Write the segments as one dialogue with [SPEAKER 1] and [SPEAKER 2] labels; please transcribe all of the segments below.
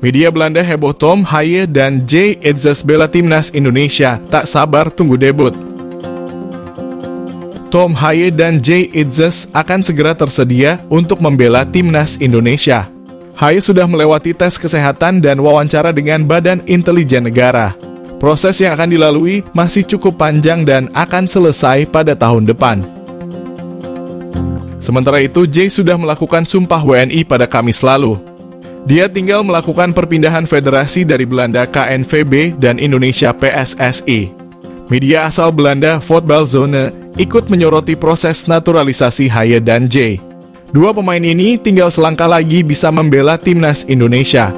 [SPEAKER 1] Media Belanda heboh Tom Haaien dan Jay Itzes bela timnas Indonesia, tak sabar tunggu debut. Tom Haaien dan Jay Itzes akan segera tersedia untuk membela timnas Indonesia. Haaien sudah melewati tes kesehatan dan wawancara dengan Badan Intelijen Negara. Proses yang akan dilalui masih cukup panjang dan akan selesai pada tahun depan. Sementara itu, Jay sudah melakukan sumpah WNI pada Kamis lalu. Dia tinggal melakukan perpindahan federasi dari Belanda KNVB dan Indonesia PSSI. Media asal Belanda Voetbalzone ikut menyoroti proses naturalisasi Haaien dan Jay. Dua pemain ini tinggal selangkah lagi bisa membela timnas Indonesia.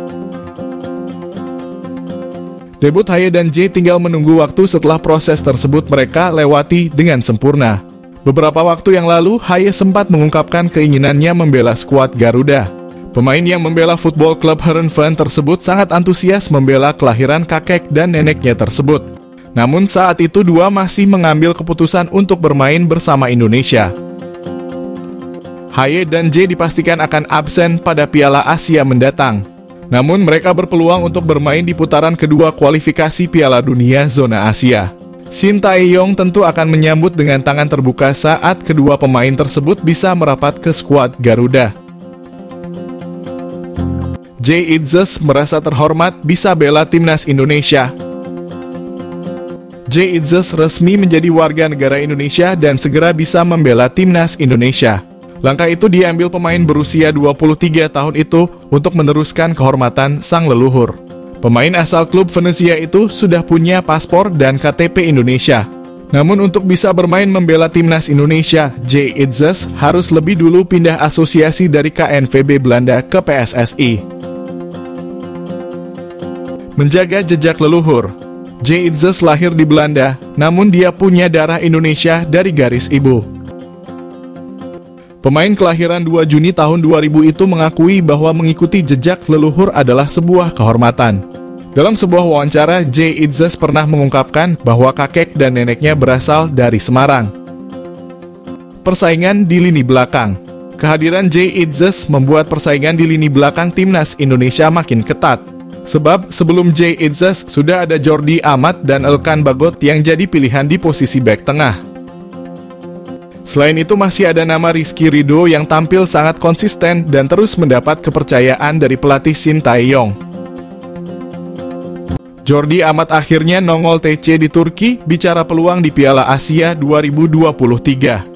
[SPEAKER 1] Debut Haaien dan Jay tinggal menunggu waktu setelah proses tersebut mereka lewati dengan sempurna. Beberapa waktu yang lalu, Haaien sempat mengungkapkan keinginannya membela skuad Garuda. Pemain yang membela Football Club Heerenveen tersebut sangat antusias membela kelahiran kakek dan neneknya tersebut. Namun saat itu dua masih mengambil keputusan untuk bermain bersama Indonesia. Haaien dan Jay dipastikan akan absen pada Piala Asia mendatang. Namun mereka berpeluang untuk bermain di putaran kedua kualifikasi Piala Dunia Zona Asia. Shin Tae-yong tentu akan menyambut dengan tangan terbuka saat kedua pemain tersebut bisa merapat ke skuad Garuda. Jay Itzes merasa terhormat bisa bela timnas Indonesia. Jay Itzes resmi menjadi warga negara Indonesia dan segera bisa membela timnas Indonesia. Langkah itu diambil pemain berusia 23 tahun itu untuk meneruskan kehormatan sang leluhur. Pemain asal klub Venezia itu sudah punya paspor dan KTP Indonesia. Namun untuk bisa bermain membela timnas Indonesia, Jay Itzes harus lebih dulu pindah asosiasi dari KNVB Belanda ke PSSI. Menjaga jejak leluhur. Jay Itzes lahir di Belanda, namun dia punya darah Indonesia dari garis ibu. Pemain kelahiran 2 Juni tahun 2000 itu mengakui bahwa mengikuti jejak leluhur adalah sebuah kehormatan. Dalam sebuah wawancara, Jay Itzes pernah mengungkapkan bahwa kakek dan neneknya berasal dari Semarang. Persaingan di lini belakang. Kehadiran Jay Itzes membuat persaingan di lini belakang timnas Indonesia makin ketat. Sebab sebelum Jay Itzes sudah ada Jordi Amat dan Elkan Bagot yang jadi pilihan di posisi bek tengah. Selain itu masih ada nama Rizky Ridho yang tampil sangat konsisten dan terus mendapat kepercayaan dari pelatih Shin Tae-yong. Jordi Amat akhirnya nongol TC di Turki bicara peluang di Piala Asia 2023.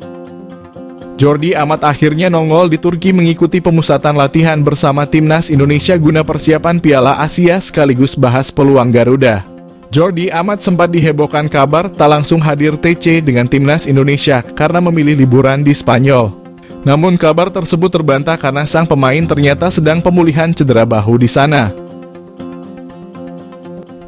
[SPEAKER 1] Jordi Amat akhirnya nongol di Turki mengikuti pemusatan latihan bersama timnas Indonesia guna persiapan Piala Asia sekaligus bahas peluang Garuda. Jordi Amat sempat dihebohkan kabar tak langsung hadir TC dengan timnas Indonesia karena memilih liburan di Spanyol. Namun kabar tersebut terbantah karena sang pemain ternyata sedang pemulihan cedera bahu di sana.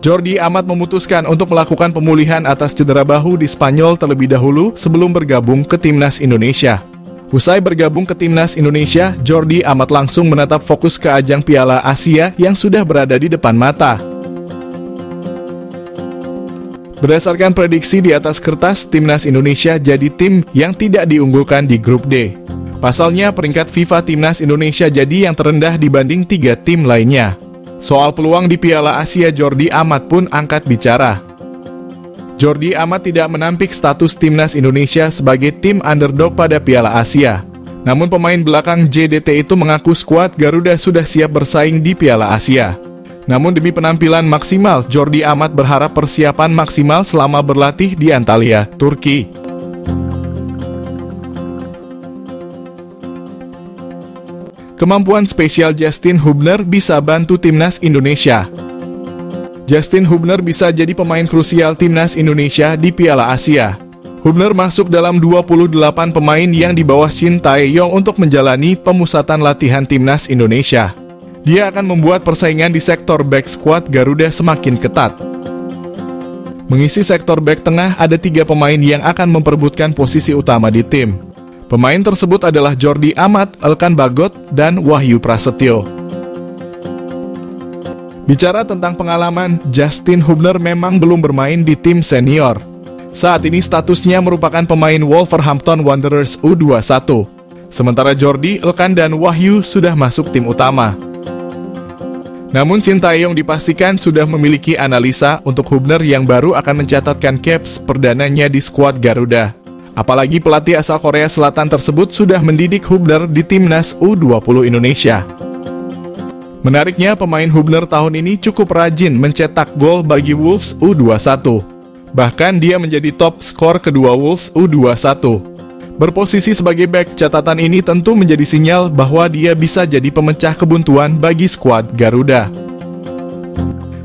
[SPEAKER 1] Jordi Amat memutuskan untuk melakukan pemulihan atas cedera bahu di Spanyol terlebih dahulu sebelum bergabung ke timnas Indonesia. Usai bergabung ke timnas Indonesia, Jordi Amat langsung menatap fokus ke ajang Piala Asia yang sudah berada di depan mata. Berdasarkan prediksi di atas kertas, timnas Indonesia jadi tim yang tidak diunggulkan di grup D. Pasalnya, peringkat FIFA timnas Indonesia jadi yang terendah dibanding 3 tim lainnya. Soal peluang di Piala Asia, Jordi Amat pun angkat bicara. Jordi Amat tidak menampik status timnas Indonesia sebagai tim underdog pada Piala Asia. Namun pemain belakang JDT itu mengaku skuad Garuda sudah siap bersaing di Piala Asia. Namun demi penampilan maksimal, Jordi Amat berharap persiapan maksimal selama berlatih di Antalya, Turki. Kemampuan spesial Justin Hubner bisa bantu timnas Indonesia. Justin Hubner bisa jadi pemain krusial timnas Indonesia di Piala Asia. Hubner masuk dalam 28 pemain yang di bawah Shin Tae-yong untuk menjalani pemusatan latihan timnas Indonesia. Dia akan membuat persaingan di sektor back squad Garuda semakin ketat. Mengisi sektor back tengah ada 3 pemain yang akan memperebutkan posisi utama di tim. Pemain tersebut adalah Jordi Amat, Elkan Bagot, dan Wahyu Prasetyo. Bicara tentang pengalaman, Justin Hubner memang belum bermain di tim senior. Saat ini statusnya merupakan pemain Wolverhampton Wanderers U21. Sementara Jordi, Elkan, dan Wahyu sudah masuk tim utama. Namun Sintayong dipastikan sudah memiliki analisa untuk Hubner yang baru akan mencatatkan caps perdananya di skuad Garuda. Apalagi pelatih asal Korea Selatan tersebut sudah mendidik Hubner di timnas U20 Indonesia. Menariknya, pemain Hubner tahun ini cukup rajin mencetak gol bagi Wolves U21. Bahkan dia menjadi top skor kedua Wolves U21. Berposisi sebagai bek, catatan ini tentu menjadi sinyal bahwa dia bisa jadi pemecah kebuntuan bagi skuad Garuda.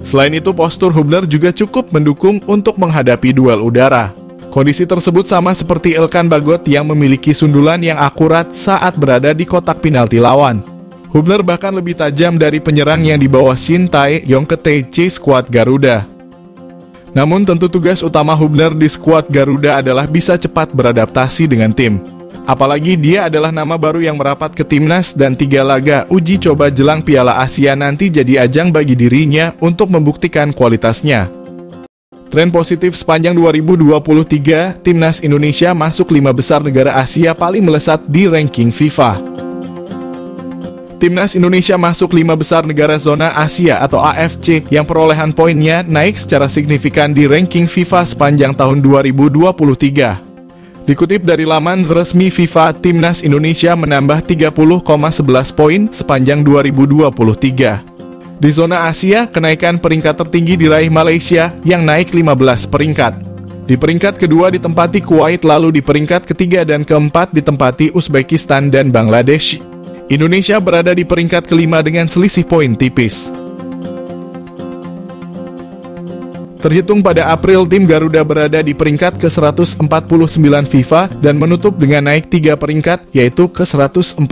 [SPEAKER 1] Selain itu, postur Hubner juga cukup mendukung untuk menghadapi duel udara. Kondisi tersebut sama seperti Ilkan Bagot yang memiliki sundulan yang akurat saat berada di kotak penalti lawan. Hubner bahkan lebih tajam dari penyerang yang dibawa Shin Tae-yong ke TC skuad Garuda. Namun tentu tugas utama Hubner di skuad Garuda adalah bisa cepat beradaptasi dengan tim. Apalagi dia adalah nama baru yang merapat ke timnas dan 3 laga uji coba jelang Piala Asia nanti jadi ajang bagi dirinya untuk membuktikan kualitasnya. Tren positif sepanjang 2023, timnas Indonesia masuk 5 besar negara Asia paling melesat di ranking FIFA. Timnas Indonesia masuk 5 besar negara zona Asia atau AFC yang perolehan poinnya naik secara signifikan di ranking FIFA sepanjang tahun 2023. Dikutip dari laman resmi FIFA, Timnas Indonesia menambah 30,11 poin sepanjang 2023. Di zona Asia, kenaikan peringkat tertinggi diraih Malaysia yang naik 15 peringkat. Di peringkat kedua ditempati Kuwait, lalu di peringkat ketiga dan keempat ditempati Uzbekistan dan Bangladesh. Indonesia berada di peringkat kelima dengan selisih poin tipis. Terhitung pada April, tim Garuda berada di peringkat ke-149 FIFA dan menutup dengan naik 3 peringkat, yaitu ke-146.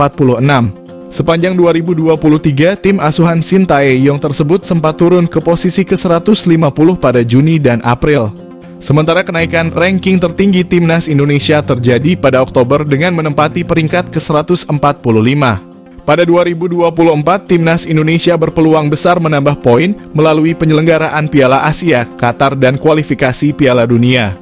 [SPEAKER 1] Sepanjang 2023, tim asuhan Shin Tae-yong tersebut sempat turun ke posisi ke-150 pada Juni dan April. Sementara kenaikan ranking tertinggi timnas Indonesia terjadi pada Oktober dengan menempati peringkat ke-145. Pada 2024, timnas Indonesia berpeluang besar menambah poin melalui penyelenggaraan Piala Asia, Qatar, dan kualifikasi Piala Dunia.